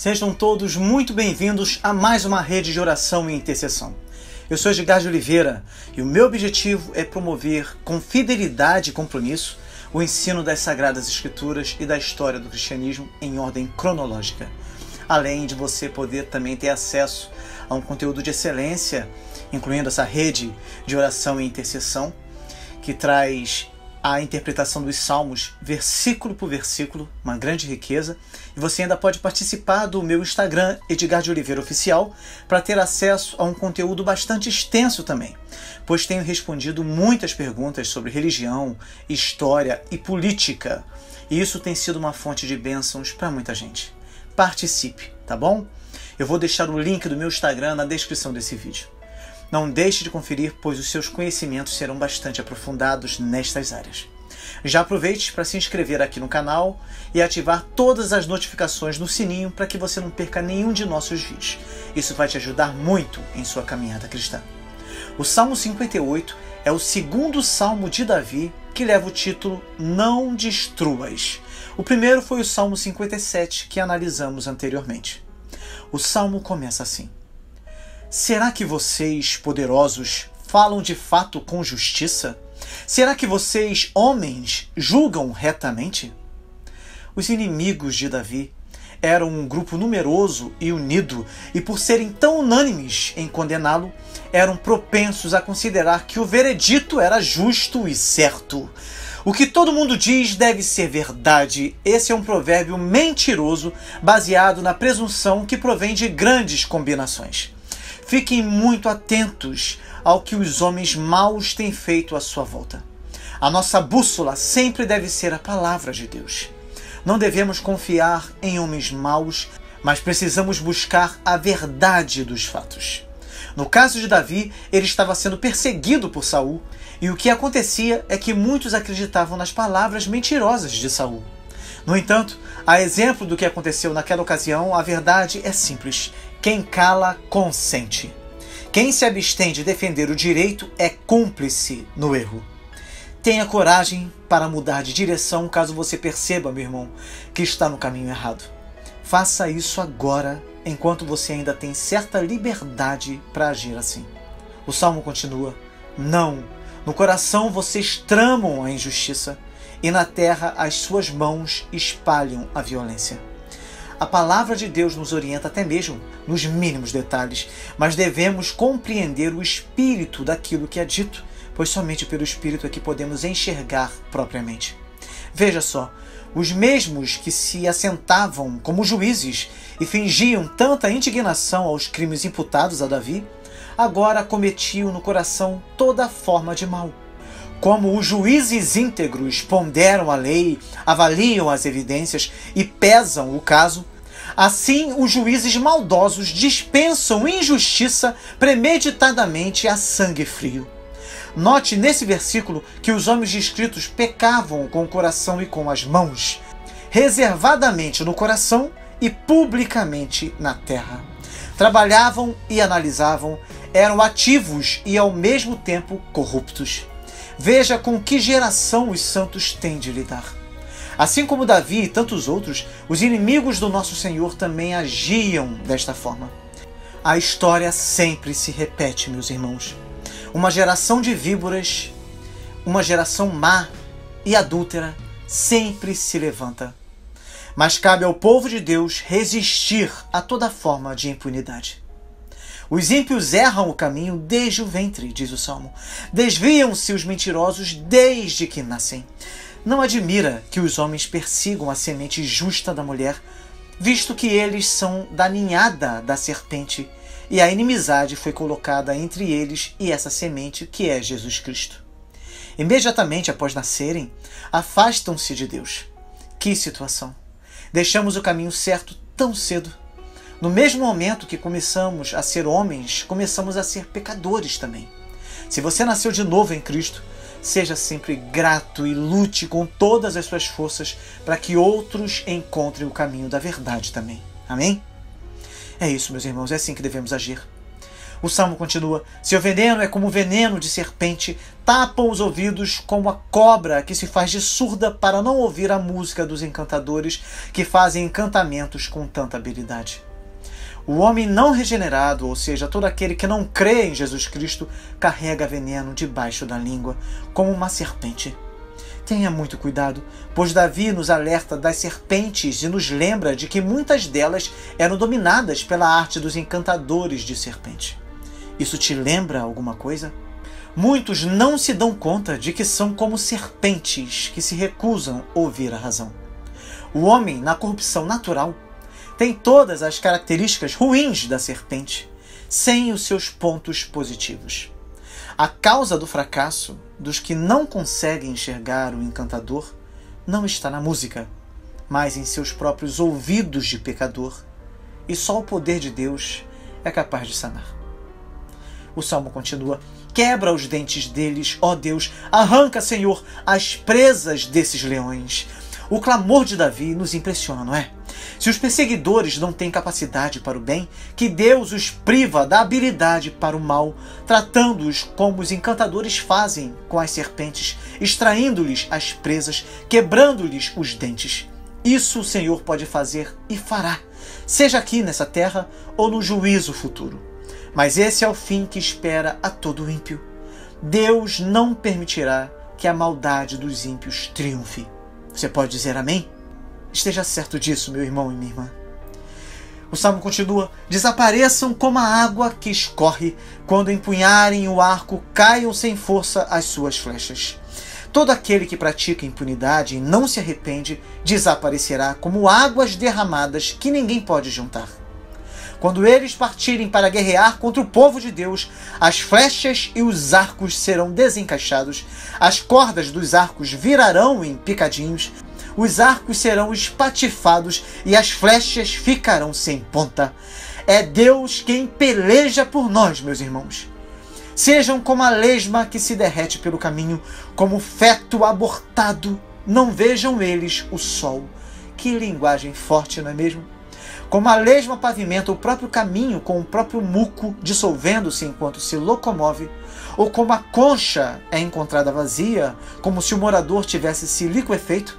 Sejam todos muito bem-vindos a mais uma rede de oração e intercessão. Eu sou Edgar de Oliveira e o meu objetivo é promover com fidelidade e compromisso o ensino das Sagradas Escrituras e da história do cristianismo em ordem cronológica. Além de você poder também ter acesso a um conteúdo de excelência, incluindo essa rede de oração e intercessão, que traz a interpretação dos Salmos, versículo por versículo, uma grande riqueza. E você ainda pode participar do meu Instagram, Edgar de Oliveira Oficial, para ter acesso a um conteúdo bastante extenso também, pois tenho respondido muitas perguntas sobre religião, história e política. E isso tem sido uma fonte de bênçãos para muita gente. Participe, tá bom? Eu vou deixar o link do meu Instagram na descrição desse vídeo. Não deixe de conferir, pois os seus conhecimentos serão bastante aprofundados nestas áreas. Já aproveite para se inscrever aqui no canal e ativar todas as notificações no sininho para que você não perca nenhum de nossos vídeos. Isso vai te ajudar muito em sua caminhada cristã. O Salmo 58 é o segundo salmo de Davi que leva o título Não Destruas. O primeiro foi o Salmo 57 que analisamos anteriormente. O salmo começa assim: Será que vocês, poderosos, falam de fato com justiça? Será que vocês, homens, julgam retamente? Os inimigos de Davi eram um grupo numeroso e unido, e por serem tão unânimes em condená-lo, eram propensos a considerar que o veredito era justo e certo. O que todo mundo diz deve ser verdade. Esse é um provérbio mentiroso, baseado na presunção que provém de grandes combinações. Fiquem muito atentos ao que os homens maus têm feito à sua volta. A nossa bússola sempre deve ser a palavra de Deus. Não devemos confiar em homens maus, mas precisamos buscar a verdade dos fatos. No caso de Davi, ele estava sendo perseguido por Saul, e o que acontecia é que muitos acreditavam nas palavras mentirosas de Saul. No entanto, a exemplo do que aconteceu naquela ocasião, a verdade é simples. Quem cala, consente. Quem se abstém de defender o direito é cúmplice no erro. Tenha coragem para mudar de direção caso você perceba, meu irmão, que está no caminho errado. Faça isso agora, enquanto você ainda tem certa liberdade para agir assim. O salmo continua: Não, no coração vocês tramam a injustiça, e na terra as suas mãos espalham a violência. A palavra de Deus nos orienta até mesmo nos mínimos detalhes, mas devemos compreender o espírito daquilo que é dito, pois somente pelo espírito é que podemos enxergar propriamente. Veja só, os mesmos que se assentavam como juízes e fingiam tanta indignação aos crimes imputados a Davi, agora cometiam no coração toda forma de mal. Como os juízes íntegros ponderam a lei, avaliam as evidências e pesam o caso, assim os juízes maldosos dispensam injustiça premeditadamente a sangue frio. Note nesse versículo que os homens descritos pecavam com o coração e com as mãos, reservadamente no coração e publicamente na terra. Trabalhavam e analisavam, eram ativos e ao mesmo tempo corruptos. Veja com que geração os santos têm de lidar. Assim como Davi e tantos outros, os inimigos do nosso Senhor também agiam desta forma. A história sempre se repete, meus irmãos. Uma geração de víboras, uma geração má e adúltera sempre se levanta. Mas cabe ao povo de Deus resistir a toda forma de impunidade. Os ímpios erram o caminho desde o ventre, diz o Salmo. Desviam-se os mentirosos desde que nascem. Não admira que os homens persigam a semente justa da mulher, visto que eles são da ninhada da serpente, e a inimizade foi colocada entre eles e essa semente que é Jesus Cristo. Imediatamente após nascerem, afastam-se de Deus. Que situação! Deixamos o caminho certo tão cedo. No mesmo momento que começamos a ser homens, começamos a ser pecadores também. Se você nasceu de novo em Cristo, seja sempre grato e lute com todas as suas forças para que outros encontrem o caminho da verdade também. Amém? É isso, meus irmãos, é assim que devemos agir. O Salmo continua: Seu veneno é como veneno de serpente, tapam os ouvidos como a cobra que se faz de surda para não ouvir a música dos encantadores que fazem encantamentos com tanta habilidade. O homem não regenerado, ou seja, todo aquele que não crê em Jesus Cristo, carrega veneno debaixo da língua, como uma serpente. Tenha muito cuidado, pois Davi nos alerta das serpentes e nos lembra de que muitas delas eram dominadas pela arte dos encantadores de serpente. Isso te lembra alguma coisa? Muitos não se dão conta de que são como serpentes que se recusam a ouvir a razão. O homem, na corrupção natural, tem todas as características ruins da serpente, sem os seus pontos positivos. A causa do fracasso dos que não conseguem enxergar o encantador não está na música, mas em seus próprios ouvidos de pecador, e só o poder de Deus é capaz de sanar. O salmo continua: quebra os dentes deles, ó Deus, arranca, Senhor, as presas desses leões. O clamor de Davi nos impressiona, não é? Se os perseguidores não têm capacidade para o bem, que Deus os priva da habilidade para o mal, tratando-os como os encantadores fazem com as serpentes, extraindo-lhes as presas, quebrando-lhes os dentes. Isso o Senhor pode fazer e fará, seja aqui nessa terra ou no juízo futuro. Mas esse é o fim que espera a todo ímpio. Deus não permitirá que a maldade dos ímpios triunfe. Você pode dizer amém? Esteja certo disso, meu irmão e minha irmã. O salmo continua: desapareçam como a água que escorre, quando empunharem o arco, caiam sem força as suas flechas. Todo aquele que pratica impunidade e não se arrepende, desaparecerá como águas derramadas que ninguém pode juntar. Quando eles partirem para guerrear contra o povo de Deus, as flechas e os arcos serão desencaixados, as cordas dos arcos virarão em picadinhos, os arcos serão espatifados e as flechas ficarão sem ponta. É Deus quem peleja por nós, meus irmãos. Sejam como a lesma que se derrete pelo caminho, como feto abortado, não vejam eles o sol. Que linguagem forte, não é mesmo? Como a lesma pavimenta o próprio caminho com o próprio muco, dissolvendo-se enquanto se locomove, ou como a concha é encontrada vazia, como se o morador tivesse se liquefeito,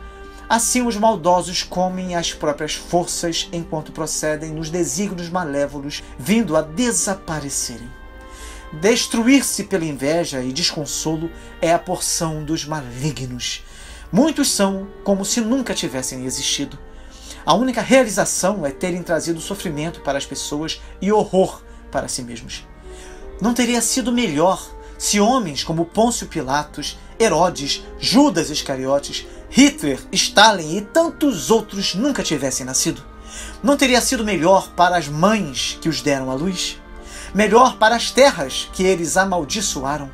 assim os maldosos comem as próprias forças enquanto procedem nos desígnios malévolos, vindo a desaparecerem. Destruir-se pela inveja e desconsolo é a porção dos malignos. Muitos são como se nunca tivessem existido. A única realização é terem trazido sofrimento para as pessoas e horror para si mesmos. Não teria sido melhor se homens como Pôncio Pilatos, Herodes, Judas Iscariotes, Hitler, Stalin e tantos outros nunca tivessem nascido? Não teria sido melhor para as mães que os deram à luz? Melhor para as terras que eles amaldiçoaram?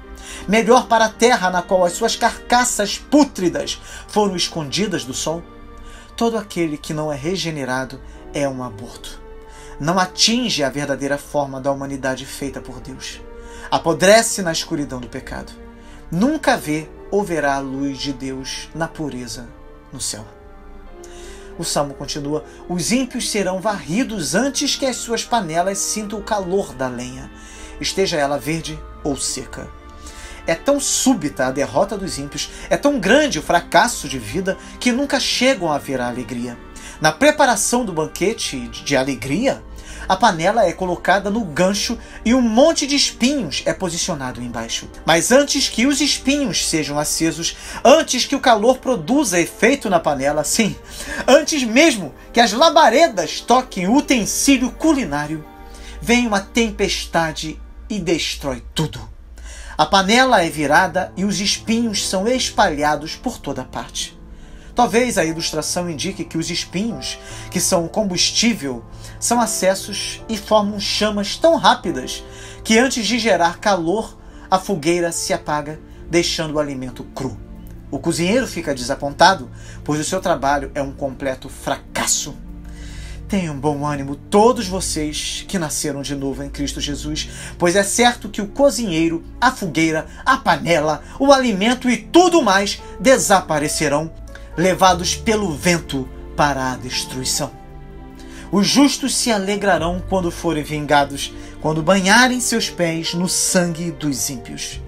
Melhor para a terra na qual as suas carcaças pútridas foram escondidas do sol? Todo aquele que não é regenerado é um aborto. Não atinge a verdadeira forma da humanidade feita por Deus. Apodrece na escuridão do pecado. Nunca vê ou verá a luz de Deus na pureza no céu. O salmo continua: os ímpios serão varridos antes que as suas panelas sintam o calor da lenha, esteja ela verde ou seca. É tão súbita a derrota dos ímpios, é tão grande o fracasso de vida, que nunca chegam a ver a alegria. Na preparação do banquete de alegria, a panela é colocada no gancho e um monte de espinhos é posicionado embaixo. Mas antes que os espinhos sejam acesos, antes que o calor produza efeito na panela, sim, antes mesmo que as labaredas toquem o utensílio culinário, vem uma tempestade e destrói tudo. A panela é virada e os espinhos são espalhados por toda parte. Talvez a ilustração indique que os espinhos, que são o combustível, são acessos e formam chamas tão rápidas que antes de gerar calor, a fogueira se apaga, deixando o alimento cru. O cozinheiro fica desapontado, pois o seu trabalho é um completo fracasso. Tenham bom ânimo todos vocês que nasceram de novo em Cristo Jesus, pois é certo que o cozinheiro, a fogueira, a panela, o alimento e tudo mais desaparecerão, levados pelo vento para a destruição. Os justos se alegrarão quando forem vingados, quando banharem seus pés no sangue dos ímpios.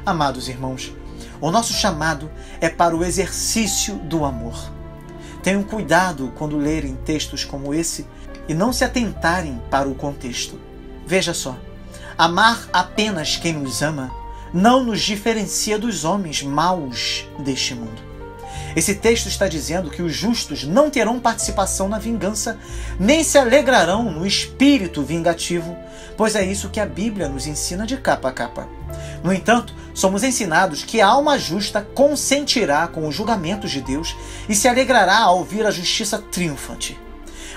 Amados irmãos, o nosso chamado é para o exercício do amor. Tenham cuidado quando lerem textos como esse e não se atentarem para o contexto. Veja só, amar apenas quem nos ama não nos diferencia dos homens maus deste mundo. Esse texto está dizendo que os justos não terão participação na vingança, nem se alegrarão no espírito vingativo, pois é isso que a Bíblia nos ensina de capa a capa. No entanto, somos ensinados que a alma justa consentirá com os julgamentos de Deus e se alegrará ao ouvir a justiça triunfante.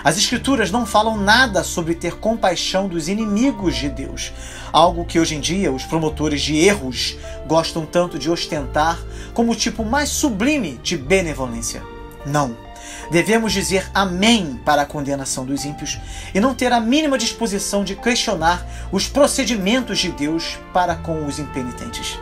As Escrituras não falam nada sobre ter compaixão dos inimigos de Deus, algo que hoje em dia os promotores de erros gostam tanto de ostentar como o tipo mais sublime de benevolência. Não. Devemos dizer amém para a condenação dos ímpios e não ter a mínima disposição de questionar os procedimentos de Deus para com os impenitentes.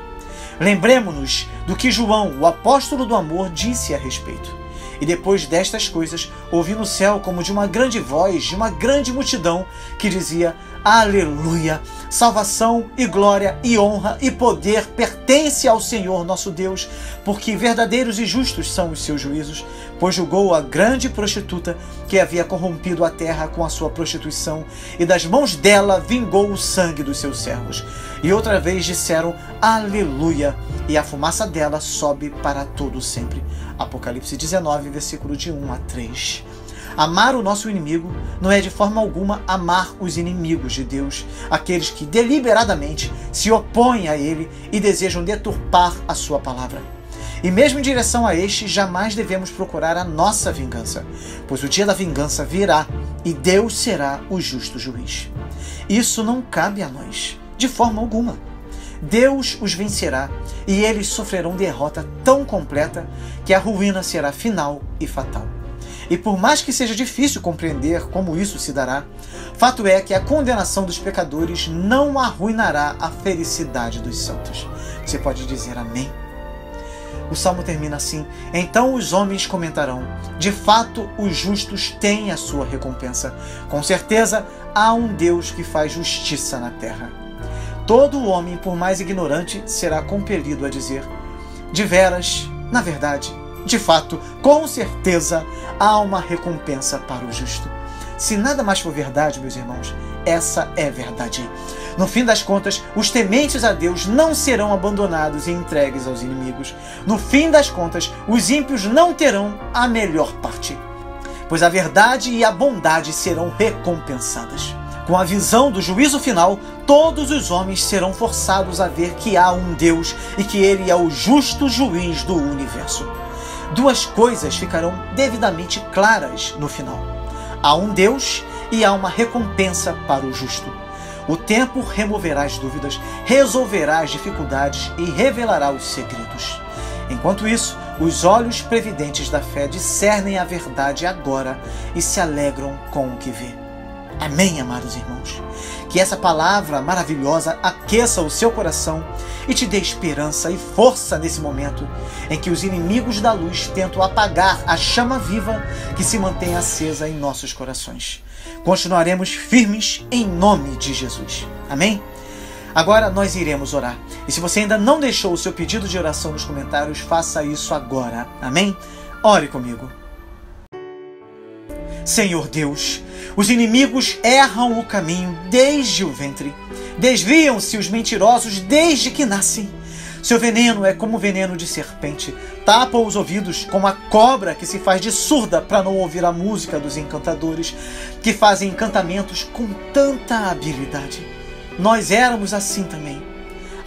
Lembremos-nos do que João, o apóstolo do amor, disse a respeito. E depois destas coisas, ouvi no céu como de uma grande voz, de uma grande multidão, que dizia: Aleluia! Salvação e glória e honra e poder pertence ao Senhor nosso Deus, porque verdadeiros e justos são os seus juízos, pois julgou a grande prostituta que havia corrompido a terra com a sua prostituição, e das mãos dela vingou o sangue dos seus servos. E outra vez disseram: Aleluia! E a fumaça dela sobe para todo sempre. Apocalipse 19, versículo de 1 a 3. Amar o nosso inimigo não é de forma alguma amar os inimigos de Deus, aqueles que deliberadamente se opõem a Ele e desejam deturpar a sua palavra. E mesmo em direção a estes, jamais devemos procurar a nossa vingança, pois o dia da vingança virá e Deus será o justo juiz. Isso não cabe a nós, de forma alguma. Deus os vencerá e eles sofrerão derrota tão completa que a ruína será final e fatal. E por mais que seja difícil compreender como isso se dará, fato é que a condenação dos pecadores não arruinará a felicidade dos santos. Você pode dizer amém? O salmo termina assim: então os homens comentarão, de fato os justos têm a sua recompensa. Com certeza há um Deus que faz justiça na terra. Todo homem, por mais ignorante, será compelido a dizer: de veras, na verdade, de fato, com certeza, há uma recompensa para o justo. Se nada mais for verdade, meus irmãos, essa é verdade. No fim das contas, os tementes a Deus não serão abandonados e entregues aos inimigos. No fim das contas, os ímpios não terão a melhor parte, pois a verdade e a bondade serão recompensadas. Com a visão do juízo final, todos os homens serão forçados a ver que há um Deus e que Ele é o justo juiz do universo. Duas coisas ficarão devidamente claras no final: há um Deus e há uma recompensa para o justo. O tempo removerá as dúvidas, resolverá as dificuldades e revelará os segredos. Enquanto isso, os olhos previdentes da fé discernem a verdade agora e se alegram com o que vê. Amém, amados irmãos? Que essa palavra maravilhosa aqueça o seu coração e te dê esperança e força nesse momento em que os inimigos da luz tentam apagar a chama viva que se mantém acesa em nossos corações. Continuaremos firmes em nome de Jesus. Amém? Agora nós iremos orar. E se você ainda não deixou o seu pedido de oração nos comentários, faça isso agora. Amém? Ore comigo. Senhor Deus, os inimigos erram o caminho desde o ventre. Desviam-se os mentirosos desde que nascem. Seu veneno é como veneno de serpente. Tapa os ouvidos como a cobra que se faz de surda para não ouvir a música dos encantadores, que fazem encantamentos com tanta habilidade. Nós éramos assim também.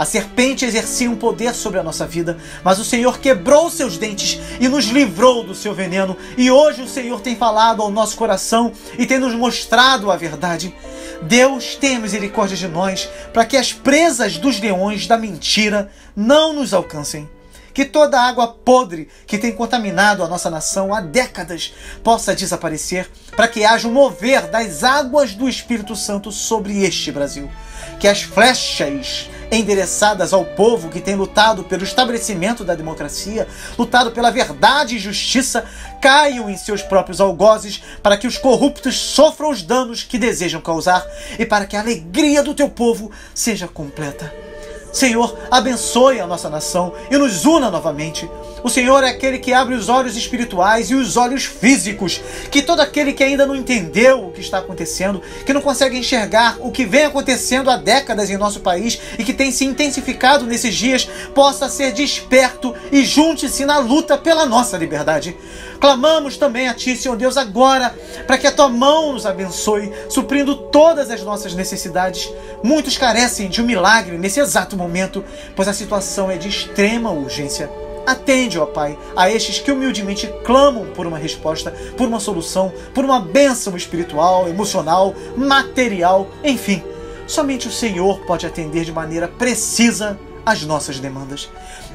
A serpente exercia um poder sobre a nossa vida, mas o Senhor quebrou seus dentes e nos livrou do seu veneno. E hoje o Senhor tem falado ao nosso coração e tem nos mostrado a verdade. Deus, tenha misericórdia de nós, para que as presas dos leões da mentira não nos alcancem. Que toda a água podre que tem contaminado a nossa nação há décadas possa desaparecer, para que haja um mover das águas do Espírito Santo sobre este Brasil. Que as flechas endereçadas ao povo que tem lutado pelo estabelecimento da democracia, lutado pela verdade e justiça, caiam em seus próprios algozes, para que os corruptos sofram os danos que desejam causar e para que a alegria do teu povo seja completa. Senhor, abençoe a nossa nação e nos una novamente. O Senhor é aquele que abre os olhos espirituais e os olhos físicos, que todo aquele que ainda não entendeu o que está acontecendo, que não consegue enxergar o que vem acontecendo há décadas em nosso país e que tem se intensificado nesses dias, possa ser desperto e junte-se na luta pela nossa liberdade. Clamamos também a Ti, Senhor Deus, agora, para que a Tua mão nos abençoe, suprindo todas as nossas necessidades. Muitos carecem de um milagre nesse exato momento, pois a situação é de extrema urgência. Atende, ó Pai, a estes que humildemente clamam por uma resposta, por uma solução, por uma bênção espiritual, emocional, material, enfim. Somente o Senhor pode atender de maneira precisa as nossas demandas.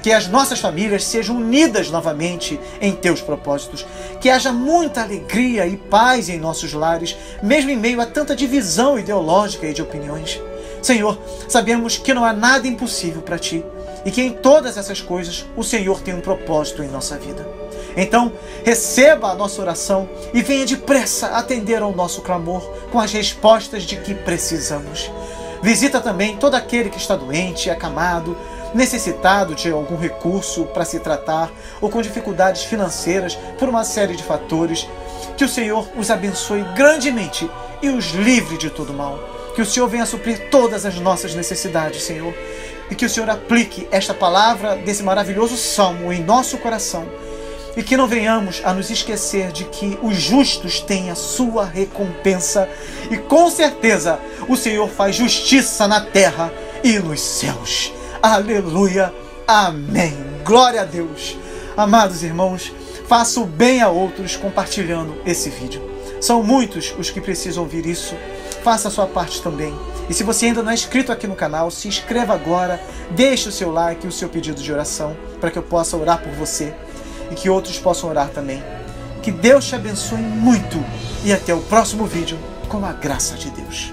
Que as nossas famílias sejam unidas novamente em Teus propósitos. Que haja muita alegria e paz em nossos lares, mesmo em meio a tanta divisão ideológica e de opiniões. Senhor, sabemos que não há nada impossível para Ti e que em todas essas coisas o Senhor tem um propósito em nossa vida. Então, receba a nossa oração e venha depressa atender ao nosso clamor com as respostas de que precisamos. Visita também todo aquele que está doente, acamado, necessitado de algum recurso para se tratar ou com dificuldades financeiras por uma série de fatores. Que o Senhor os abençoe grandemente e os livre de todo mal. Que o Senhor venha suprir todas as nossas necessidades, Senhor. E que o Senhor aplique esta palavra desse maravilhoso salmo em nosso coração. E que não venhamos a nos esquecer de que os justos têm a sua recompensa. E com certeza o Senhor faz justiça na terra e nos céus. Aleluia. Amém. Glória a Deus. Amados irmãos, faça o bem a outros compartilhando esse vídeo. São muitos os que precisam ouvir isso. Faça a sua parte também. E se você ainda não é inscrito aqui no canal, se inscreva agora, deixe o seu like e o seu pedido de oração para que eu possa orar por você e que outros possam orar também. Que Deus te abençoe muito e até o próximo vídeo com a graça de Deus.